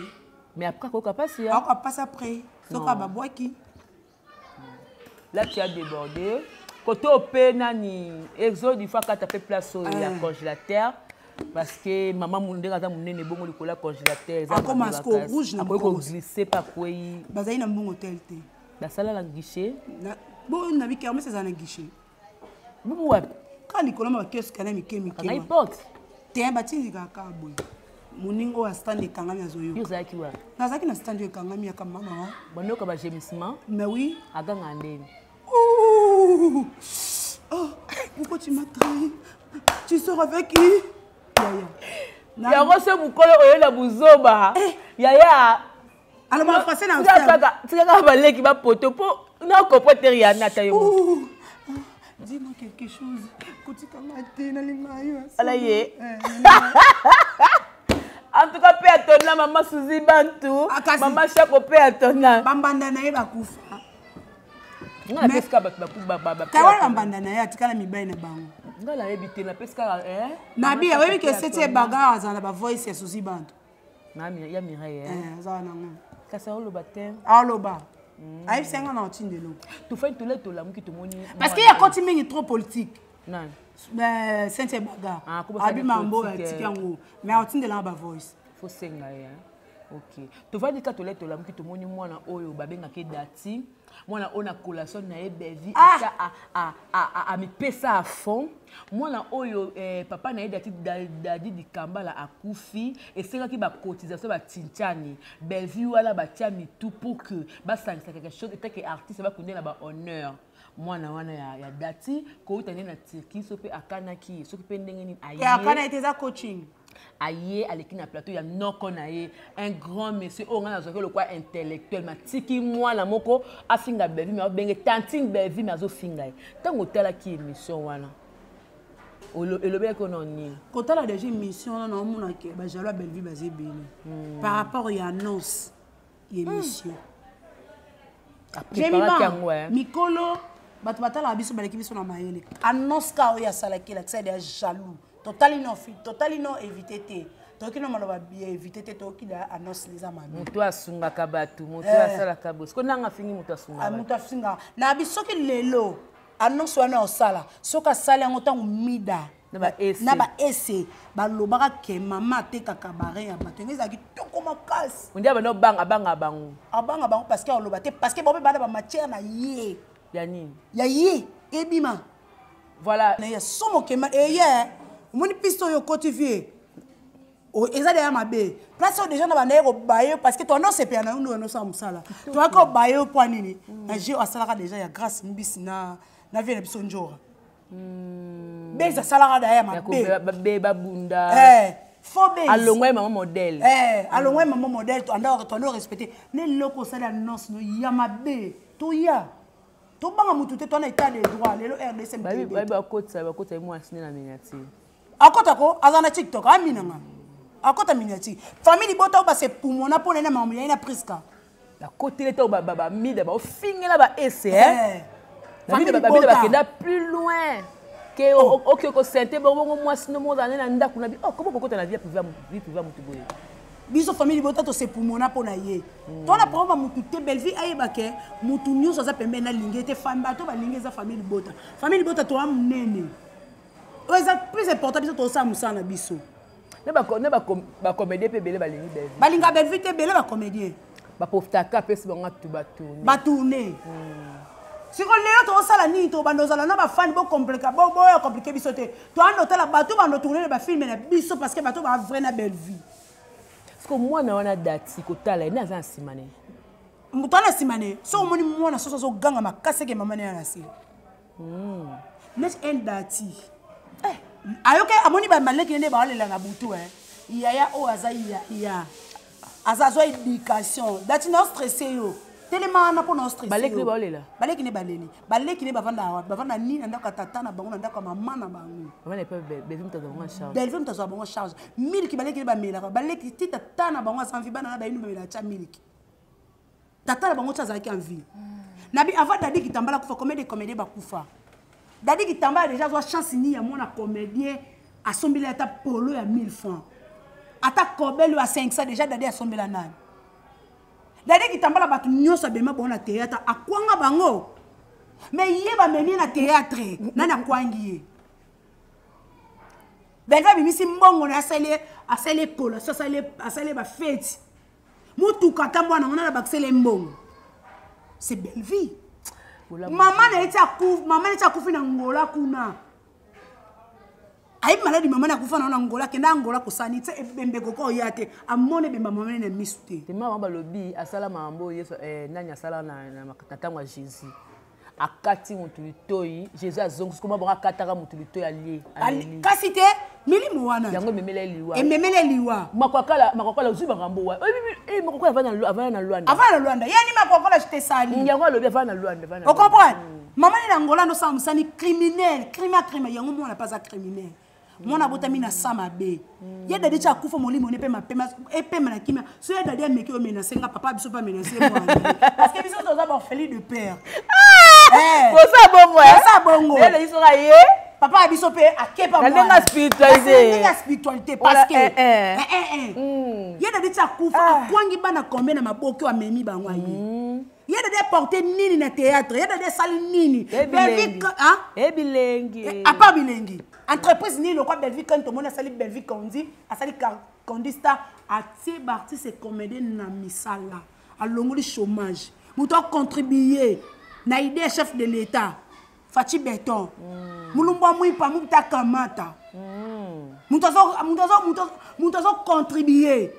B: mais après quoi passe
A: ya quoi passe après soka babwaki
B: là tu as débordé côté au penani exode il faut que tu fait place au congélateur parce que maman munde kaza munene bongo likola congélateur
A: ça commence ko rouge na
B: ko glisser pas quoi
A: bazai na mbongo tel te
B: la salle la guichet
A: bon na bi kermesse ça na guichet
B: bubu wapi
A: ka likola ma kesu kana mikemi
B: na porte
A: te batindi kaka boy moningo wa stand ekangami azoyo
B: yo zaki wa
A: nazaki na stand ekangami aka mama
B: bonoka ba gémissement
A: mais oui
B: aganga ndeni
A: oh pourquoi tu m'as trahi tu sors avec qui
B: ya rose mukolo oyo na buzoba yaya
A: alors en français na
B: tika baleki ba poto po na comporter ya nata yo
A: dis-moi quelque chose kotika ngate na limayo
B: ala ye en tout cas pe atona mama Suzy Bantu mama Chako pe atona
A: bambanda na ye bakufa
B: ngala peska ba
A: kawa bambanda na ye atikala mibali na bango
B: ngala ebité na peska
A: na bi awebi ke c'était bagarre azana ba voice ya Suzy Bantu
B: na ya Mireille
A: azana nango
B: kasa oloba te
A: aloba ayi senga na otindelo
B: tu fais tout le to la muki to moni
A: parce que ya koti mingi trop politique
B: non
A: mais c'est bagarre abi mambo tikango mais otindela ba voice
B: faut senga ya ok tu vas dire que tu la muki to moni mwana oyo babenga ke dati mwana ona collation na ebevi a mi pesa à fond mwana oyo papa na dati dadi di kambala akufi esenga ki ba cotisation ba tinchani belvi wala ba tia mi tout pour que ba sangisa quelque chose et que artiste ba kundela ba honneur mwana wana ya dati ko utane na Turquie so pe akanaki so pe ndenge ni aye
A: akana iteza coaching
B: aye aleki na plateau ya noko na ye un grand monsieur on a le quoi intellectuel ma tiki moi la moko afinga bevi mais benge tantine bevi mais azo finga tango tala ki émission wana elobe ko noni
A: kotala déjà émission na mona ke ba jalo belvi bazé bene par rapport ya annonce émission Jemima mikolo bato batala biso baleki biso na mayele annonce ka o ya salaki la c'est des jaloux totally non éviter te toki no maloba bien éviter te toki da annonce les amabi
B: mutu asunga kabatu mutu asala kabos ko nanga fingi mutu asunga
A: mutu asunga na biso ki lelo annonce wana osala soka sala ngo tangu mida na ba ese balobaka ke mama te kaka bare ya bato ngeza ki toko makasi
B: ndia bano abanga bango
A: parce que oloba te parce que bobe bana ba matière na ye
B: ya nini
A: ya ye ebima
B: voilà
A: na ya somo ke ye moni pisto yo kotivie o ezali ya mabe place o déjà na banaye ko baye parce que toi non c'est pena ndo no sa musala toi ko baye o point nini na je asalaka déjà ya grâce mbisi na vie na biso njora beza salaka da ya
B: mabe babunda
A: fo base
B: alongwe maman modèle
A: alongwe maman modèle to ando respecter ne loko sala annonce no ya mabe to ya to banga mutu te to na état de droit lelo RDC
B: ba kotsa moi asine na miniature
A: akota ko azana TikTok aminanga akota miniature famille bota ba se pumona pona na mamu ya na priska
B: la côté to ba mida ba fingela ba ese la vida ba kenda plus loin que OK ko sente ba bongo moi sino mo dans na ndaku na bi comment kokota na vie privée mutu boye
A: biso famille bota to se pumona pona ye to na problème mutu te belvi ayeba ke mutu nyuso za pembe na lingete famba to ba lingeza famille bota to amnene oza plus important biso to sa musana biso
B: ne ba comédien pe belé balingi belvi
A: balinga belvi te belé ba comédien
B: ba poftaka pesi bango
A: ba tourner siko leo to sala ni to bandozala na ba fan bo compliqué biso te to ando tala bato bando tourner ba film na biso parce que bato ba vrai na belle vie
B: parce que moi na wana date ko tala ina za simane
A: mutana simane so moni mwana so ganga makase ke mama na sila net en dati ayoke amoni ba maleki ne ba lela na butu yaya o aza ya azazo éducation dati no stressé yo tellement na pour no stressé
B: baleki ne ba lela
A: baleki ne bavanda ni na ndaka tata na bango na ndaka mama na bango
B: bavanda pe belvim ta bango charge
A: belvim ta bango charge miliki baleki ne ba mela baleki ti tata na bango sans vie bana na ba inu ba cha miliki tata na bango cha zaki en vie nabi avant dadi kitambala kufa comédie ba kufa dadi kitambala déjà zo chance ni ya mona comédien a sombila ta polo ya 1000 francs ata kobelo à 500 déjà dadi a sombela nani dadi kitambala batu nyosa bema bona théâtre akwanga bango mais yeba meni na théâtre nani akwangi ye belva bimisi mbongo na asale polo asale ba fête mutu kata mwana ngona bakisele mbongo c'est belle vie maman na kufi na ngola kuna ayi maladi maman na kufa na ngola kenda ngola kosani tse ebembe koko yate amone be maman na misute
B: te maman ba lobi asala mambo yeso nani asala na makatangwa Jésus akati mutulitoi Jésus azongo koma bonga kataka mutulitoi ali
A: kasi te milimo wana
B: yango memele
A: liwa
B: makwakala uzuba ngambo wa makwakala avant na Luanda
A: yani makwakala j'étais sali
B: yango lobi avant na Luanda
A: on comprend maman ni Angola no sa musani criminel crime yango mona pas criminel mona botami na sama be ye dadi cha kufa molimo ne pe mapema epema na kimia so ye dadi ameki o menacer papa biso pas menacer moi parce que biso toza ba orphelin de père
B: ça bongo elle ils sont raillés
A: papa biso pe akepa moi
B: na
A: spiritualité parce que ye dadi cha kufa akwangi bana kombe na maboki amemi bangwa ye dadi porter nini na théâtre ye dadi sali nini
B: bilengi
A: apa bilengi entreprise ni le quoi Belvique quand tout le monde a sali Belvique Kondi a sali Kondista a tie parti c'est comédien na misala a longo de chômage muto contribuer na idée chef de l'état Fati Beton mulumba muipa muta kamata muto contribuer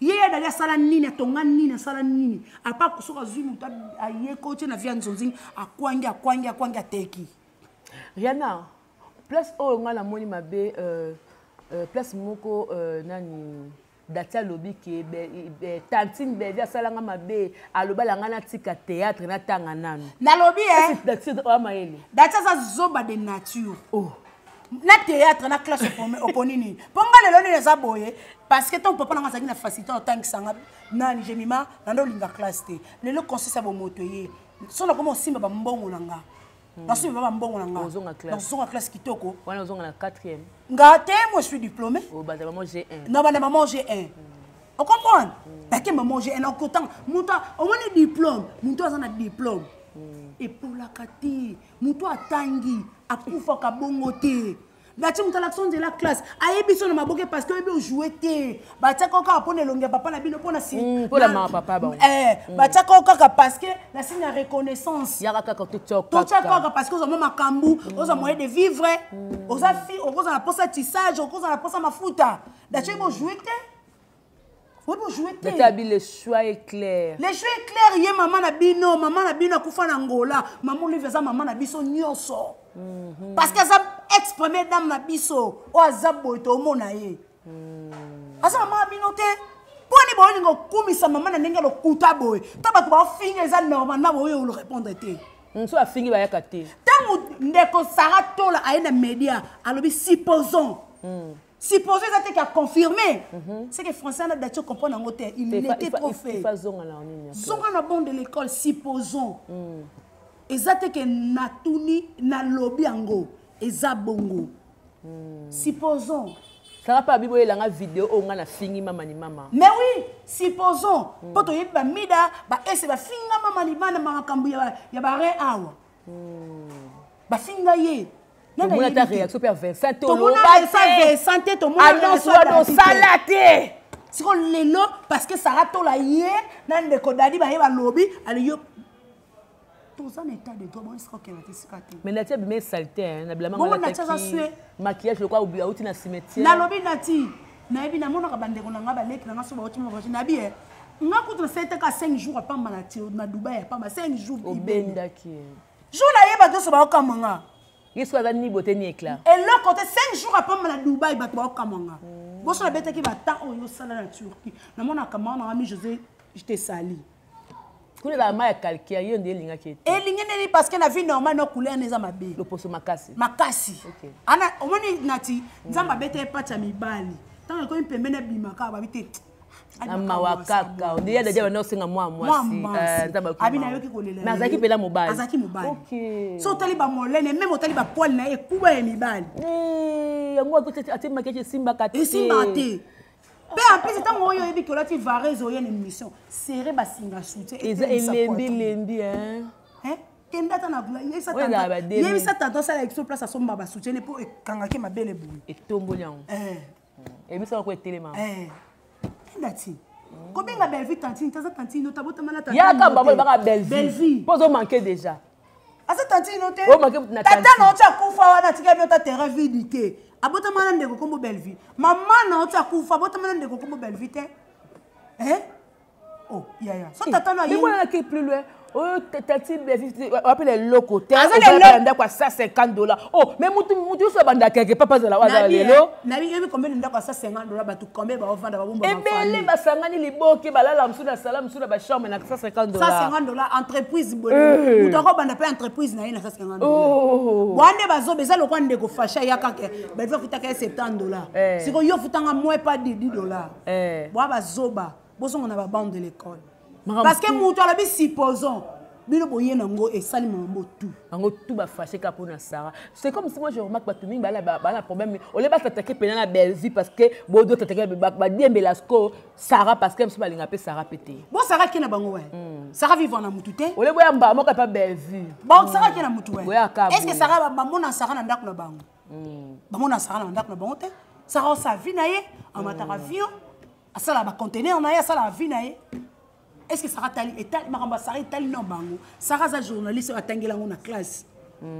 A: ye dali sala nini tonga nini sala nini a pas ko soka zui muto aye coach na via nzonzi akwangi teki
B: Rihanna place o ngala moni mabe place moko nani datia lobi ke tantine bevia salanga mabe aloba la ngana tika théâtre na tanga nanu
A: na lobi
B: datia o maele
A: datia za zoba de nature na théâtre na classe oponini ponga lelo ni za boye parce que ton papa na ngasa na facilité en tant que sanga nani jemima na ndo linga classe te lelo consiste à bomotoye sona comme simba ba mbongo nanga parce que va mbongo nanga dans classe kitoko
B: wana ozonga na 4e
A: ngate moi je suis diplômé
B: au banda maman G1
A: non banda maman G1 on comprend parce que maman G1 en cotant muta au moins diplôme muta za na diplôme et pour la kati muta atangi akufa ka bongo te Gati muta l'action de la classe ayebi so na maboke parce que oyebi jouer te batia koka pona longa papa na bino pona si
B: pona ma papa ba
A: batia koka parce que la signe de reconnaissance
B: ya kaka to
A: tchoka parce que ozo makambu ozo moyen de vivre ozo fi ozo na posa tissage ozo na posa mafuta dachi bo jouer te obo jouer te
B: le choix est clair
A: ye maman na bino kufa na ngola maman lui faisait maman na biso nyonso parce que ça exprimer dans ma biso o azabo to mona ye asa maman bino te poni bo ningo kumisa maman na ndenge lo kuta boy to ba ko finga za normal na bo yo le répondre te
B: nso afingi ba yakate
A: tango ndeko saratola aina media alobi supposons supposons ça qui a confirmé c'est que français n'a pas comprendre en côté il était trop fait zonga na bon de l'école supposons exact que natuni na lobby ango eza bongo supposons
B: ça va pas bibo elanga vidéo o nga na fingi mama ni mama
A: mais oui supposons poto yeba mida ba ese ba finga mama ni bana makambu ya ba re awa ba finga ye
B: tout le monde a réaction pour Vincent
A: tout le monde a santé tout le monde
B: annonce wa salate
A: si on lelo parce que ça rato la yé nan de kodadi ba yeba lobby ali yo tout ça état de droit bon est-ce que la tiscate
B: mais la tiebe mais saleté na blama
A: ngala
B: maquillage le quoi ou outi na cimetière
A: na lobby nati na yebi na mona ka bandeko na ngaba leki na ngaso ba outi mo na bi nga kutu c'était ka 5 jours à pamba na Dubaï à pamba 5 jours
B: obendaki
A: jour na yeba to so ba okamanga
B: Il soit dans ni beauté ni éclat.
A: Et là, quand 5 jours après, je suis à Dubaï, je suis à Kamanga. Je suis à Dubaï, je suis à Turquie. Je suis à Kamanga, ami José, je t'ai sali.
B: Quand la main est calquée, il y a des lignes qui étaient.
A: Et les lignes, parce que la vie normale, nos couleurs, n'est pas ma belle.
B: Le poste makasi.
A: Makasi.
B: Ok.
A: Ana, au moins, nati, nzamba bete pas chami bali. Tant que tu peux mener bimaka, babité.
B: Amawakaka, on dit il y a déjà un singa moi si.
A: Abina yoki kolela.
B: Mais azaki pela mobile.
A: Azaki mobile.
B: OK.
A: So taliba molene, même taliba poil na e kuba ya mibali.
B: Yango ati makeche simba kati.
A: Et simba te. Pe en plus tant oyo ebi ko lati varezo yene émission. Seré ba singa soutien.
B: Et lembi hein.
A: Hein? Kenda tana bula, yé ça tantôt ça la exo place à son baba soutien pour kangaki ma belle boule.
B: Et tombo liango. Et bi ça ko téléma.
A: Ndati. Combien la belle vie tantine, tantine, no tabota malata.
B: Ya ka babo ba belle vie.
A: Belle vie.
B: Pose manquer déjà.
A: Asa tantine noté.
B: O manquer na tantine.
A: Tata no tia kufa wana tika biota terrain vidité. Abota malande ndeko kombo belle vie. Maman no tia kufa abota malande ndeko kombo belle vie te. Hein? Oh, ya. So tata no
B: yi. Mais voilà qui plus loin. Oh, tati on appelle les locaux.
A: Quoi
B: $150. Oh, mais mutu so banda quelque pas de la waza lelo.
A: Nabi yebi combien ndako $150 ba tu combien ba vendre ba bomba.
B: Ebele ba sangani liboke balala msuna salam msuna ba chambre na $150.
A: $150 entreprise bonne. Mutu ko banda pa entreprise na ina $150. Oh. Wande bazo beza lo kwande ko fasha yaka ke. Ba zo futaka $70. Siko yo futanga moins pas $10. Bo bazoba. Bozo on a ba bande de l'école. Parce que mon toit là supposons bino boye nango et sali mambo tout nango
B: tout ba fâché ka pour na Sarah. C'est comme si moi je remarque pas tout mingi ba problème on les pas s'attaquer pendant la belle vie parce que bodo t'attaquer ba diembe la sco Sarah parce que me linga pe Sarah pété.
A: Bon Sarah qui na bango ouais. Sarah vivant na mututé.
B: On les voya mba mo ka pas belle vie.
A: Bon Sarah qui na mutu ouais. Est-ce que Sarah ba mona Sarah na ndako na bango? Ba mona Sarah na ndako na bango te. Sarah sa vie na ye en matara vie. Asala ba conteneur na ye asala vie na ye. Est-ce que Sarah Tali est Maramba Sarah Tali non bango Sarah za journaliste a tangela na classe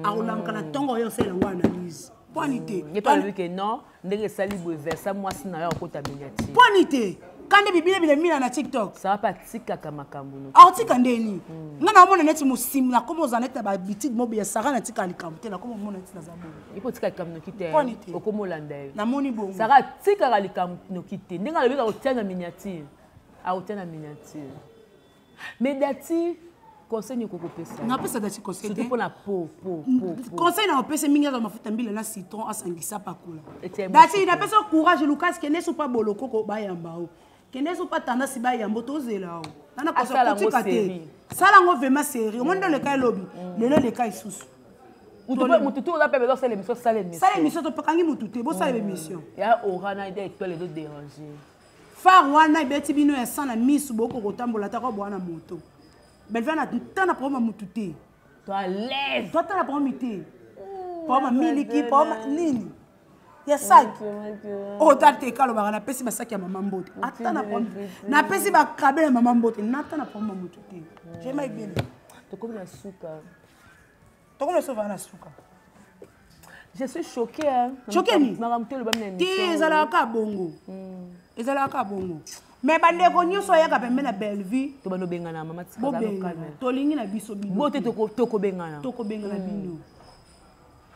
A: a olanka na tongo yo c'est la analyse poinité
B: il pas vu que non ndenge sali bo versa moi sina yo ko ta miniature
A: poinité quand de bibile bile mina na TikTok
B: ça va pas tika kama kambuno
A: article ndeni ngana mona net musim na komo za net ba bitik mo ya Sarah na tika likamte na komo mona net na zabo
B: il faut tika kamno kite okomo landa
A: na moni bongo
B: Sarah tika likamno kite ndenga le bika ko na miniature a na miniature. Mais dati conseil ni koko pesa.
A: Na pesa dati conseil.
B: Surtout pour la peau.
A: Conseil na pesa mingi za mafuta mbile na citron asangisa pakula. Dati na pesa courage Lucas que ne sont pas boloko ko bayamba o. Que ne sont pas tendance bayamba tozela o. Na conseil ko tikate. Sala ngo vraiment série. Au moins dans le cas lobby. Le cas sous.
B: Mututu on appelle besoin c'est l'émission ça l'émission.
A: Ça l'émission to pakangi mututu bo ça l'émission.
B: Ya orana ide étoile de déranger.
A: Far wana ibeti bino ya sana misu boko kotambola ta ko bwana moto. Belvana tana pour mutute.
B: Toi lève.
A: Toi tana pour mité. Pour ma miliki pour nini. Ya sac. O tate kalo ba na pesi ba sac ya maman mbote. Atana pour na pesi ba krabe ya maman mbote. Na tana pour mutute. J'aime bien.
B: To comme la souka.
A: To comme le sauva na souka.
B: Je suis choquée hein.
A: Choquée ni.
B: Maramte le ba na
A: émission. Ti ezala ka bongo. Ezala ka bongo. Mais bandeko nyonso ya ka pembe na belle vie
B: to bano bengana mama tsika za calme.
A: To lingi na biso bino.
B: Bote to ko bengana.
A: To ko bengana bino.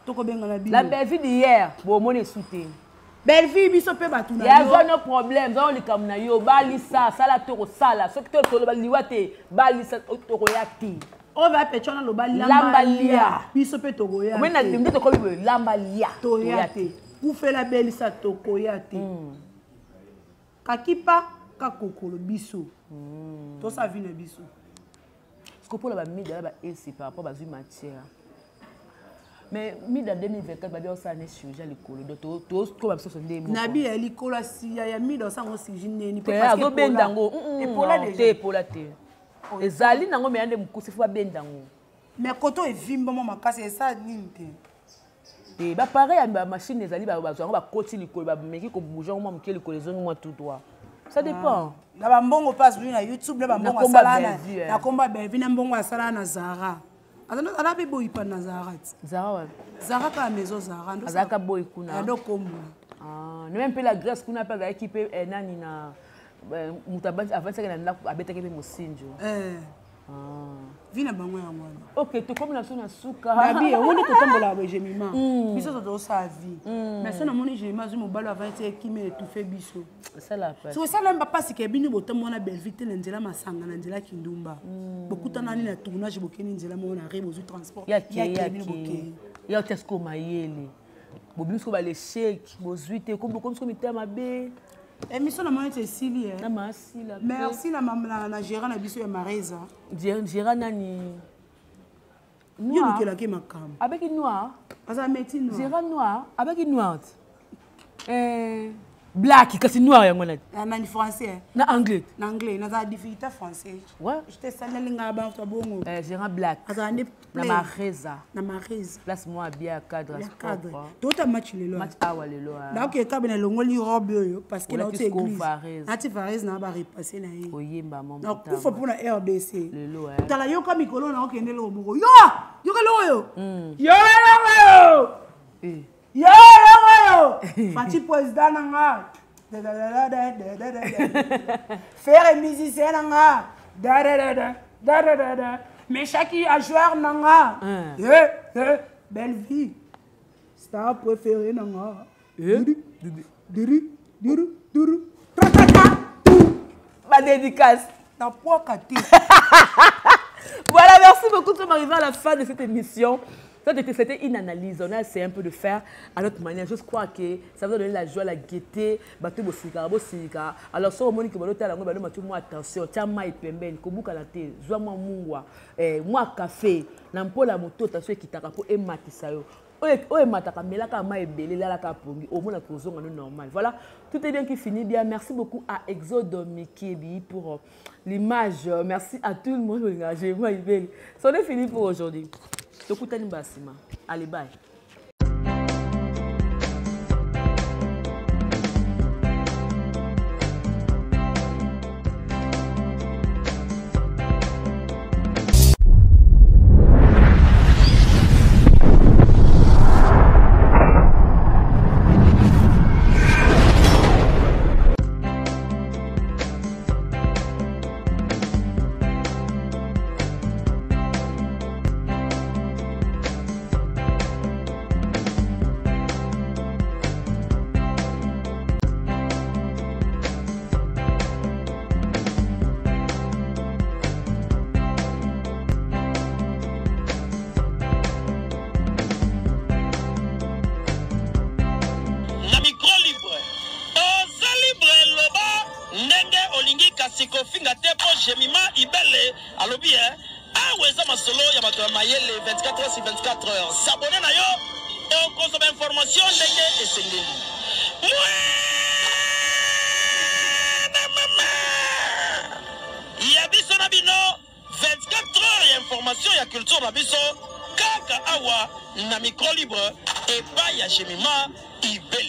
A: To ko bengana bino.
B: La belle vie d'hier, bo mone soute.
A: Belle vie biso pe batu na yo.
B: Ya zo no problème, zo li kam na yo bali sa sala to ko sala. So que to lo bali wate bali sa to ko yati.
A: On va pechona lo bali lamba lia. Biso pe to ko yati.
B: Mais na ndimde to ko bi lamba lia.
A: To yati. Ou fait la belle sa to ko yati. Kakipa kakokolo biso. To sa vie na biso.
B: Ce que pour la mida ba esi par rapport à une matière. Mais mida 2024 ba bien ça ne sujet likolo do to ko ba so ndemo.
A: Nabi ya likolo si ya mida ça on si jineni
B: parce que bendango et pour la te. Ezali nango me ande mukusi fwa bendango.
A: Mais koto e vimba mo makasi ça ninte.
B: Et bah pareil à machine les ali ba koti likolo ba meki ko bouger moi mki likolo zone moi tout droit. Ça dépend.
A: Na ba mbongo passe na YouTube na ba mbongo sala na komba belvi na mbongo sala na Zara. Ana be boy pa na Zara. Zara ka maison Zara ndo
B: Zara ka boy kuna.
A: Ndo kombo.
B: Ah, même peu la Grèce kuna pa équipe nani na mutabanzi avant ça na abetake pe mosinjo.
A: vie na bango ya ngwana.
B: Ok, tu comme la son asuka.
A: Nabi, on est tout tombola avec Jemima. Biso to sa vie. Mais ça na moni Jemima zo mobalo avant te qui me tout fait biso.
B: C'est la paix.
A: So ça là pas parce que bini botambo na belle vite na nzela masanga na nzela kindumba. Bokuta nani na tournage bokeni nzela mo na rebo zo transport.
B: Ya tesco mayele. Bobiso ba les chèques, bozuite comme so mitama be.
A: Émission na moni te Sili
B: Na masi la.
A: Merci na gérant na biso ya Mareza.
B: Gérant nani.
A: Noir.
B: Avec une noire. Gérant noir. Avec une noire. Black, kasi noir yango na.
A: Na français.
B: Na anglais.
A: Na anglais, na za difficulté français.
B: Ouais.
A: J'étais salé linga ba to bongo.
B: Gérant black.
A: Na
B: Mareza.
A: Na Mareza.
B: Place moi bien cadre.
A: Tout a match lelo.
B: Match awa lelo.
A: Na ke ka bena longoli robe yo parce que na te église.
B: Ati
A: Fares na ba repasser na ye.
B: Oyemba maman.
A: Na kufa pour na RDC.
B: Lelo
A: Tala yo ka mikolo na okende lo moko. Yo! Yo ka lo yo. Yo! Yo! Fati président nanga. Faire musicien nanga. Mais chaque joueur nanga. Belle vie. Star préféré nanga.
B: Ma dédicace.
A: Dans quoi kati.
B: Voilà, merci beaucoup. Nous sommes arrivés à la fin de cette émission. C'était une analyse, on a essayé un peu de faire à notre manière. Je crois que ça va donner la joie, la gaieté. Alors, si on dit que vous attention, tiens, moi, pemben, kobuka la te, joie moi mungwa, moi café, n'importe la moto, attention qui t'a rapport et matisayo. Voilà, tout est bien qui finit bien. Merci beaucoup à Exode Mikebi pour l'image. Merci à tout le monde. Ça est fini pour aujourd'hui. Allez, bye.
C: Jemima Ibele alobi aweza masolo ya bato ya mayele 24 heures sur 24 heures. S'abonner na yo et consommer information ndenge esengeli. Ya biso na bino 24 heures ya information ya culture na biso kaka awa na micro libre et pas ya Jemima Ibele.